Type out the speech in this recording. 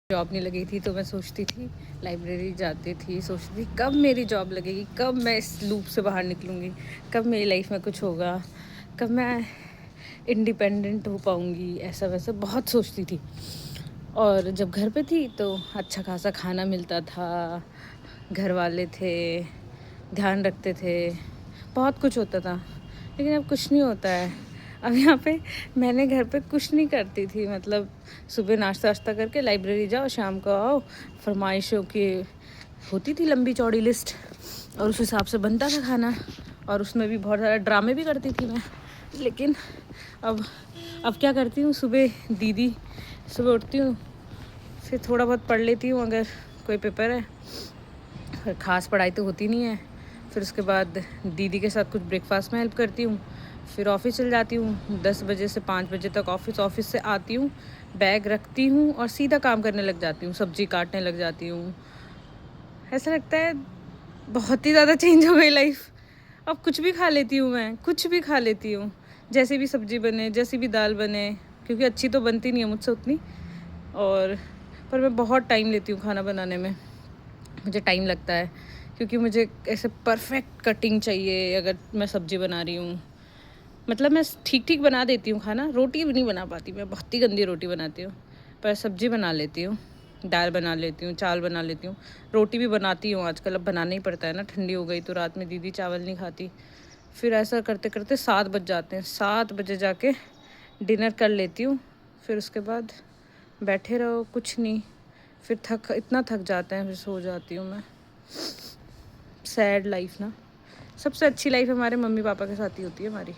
Job नहीं लगी थी तो मैं सोचती थी, लाइब्रेरी जाती थी, सोचती थी कब मेरी जॉब लगेगी, कब मैं इस लूप से बाहर निकलूँगी, कब मेरी लाइफ में कुछ होगा, कब मैं इंडिपेंडेंट हो पाऊँगी, ऐसा वैसा बहुत सोचती थी। और जब घर पे थी तो अच्छा खासा खाना मिलता था, घर वाले थे, ध्यान रखते थे, बहुत कुछ होता था। लेकिन अब कुछ नहीं होता है। अब यहाँ पे मैंने घर पे कुछ नहीं करती थी, मतलब सुबह नाश्ता-वाश्ता करके लाइब्रेरी जाओ, शाम को आओ, फरमाइशों की होती थी लंबी चौड़ी लिस्ट और उस हिसाब से बनता था खाना और उसमें भी बहुत ज़्यादा ड्रामे भी करती थी मैं। लेकिन अब अब क्या करती हूँ, सुबह उठती हूँ, फिर थोड़ा बहुत पढ़ लेती हूँ अगर कोई पेपर है, फिर ख़ास पढ़ाई तो होती नहीं है। फिर उसके बाद दीदी के साथ कुछ ब्रेकफास्ट में हेल्प करती हूँ, फिर ऑफ़िस चल जाती हूँ। 10 बजे से 5 बजे तक ऑफ़िस से आती हूँ, बैग रखती हूँ और सीधा काम करने लग जाती हूँ, सब्ज़ी काटने लग जाती हूँ। ऐसा लगता है बहुत ही ज़्यादा चेंज हो गई लाइफ़। अब कुछ भी खा लेती हूँ मैं, कुछ भी खा लेती हूँ। जैसी भी सब्ज़ी बने, जैसी भी दाल बने, क्योंकि अच्छी तो बनती नहीं है मुझसे उतनी। और पर मैं बहुत टाइम लेती हूँ खाना बनाने में। मुझे टाइम लगता है क्योंकि मुझे ऐसे परफेक्ट कटिंग चाहिए अगर मैं सब्ज़ी बना रही हूँ। मतलब मैं ठीक-ठीक बना देती हूँ खाना, रोटी भी नहीं बना पाती मैं, बहुत ही गंदी रोटी बनाती हूँ। पर सब्ज़ी बना लेती हूँ, दाल बना लेती हूँ, चावल बना लेती हूँ, रोटी भी बनाती हूँ आजकल, अब बनाना ही पड़ता है ना, ठंडी हो गई तो रात में दीदी चावल नहीं खाती। फिर ऐसा करते-करते 7 बज जाते हैं, 7 बजे जाके डिनर कर लेती हूँ। फिर उसके बाद बैठे रहो, कुछ नहीं, फिर इतना थक जाते हैं, फिर सो जाती हूँ मैं। सैड लाइफ़ ना, सबसे अच्छी लाइफ़ हमारे मम्मी-पापा के साथ ही होती है हमारी।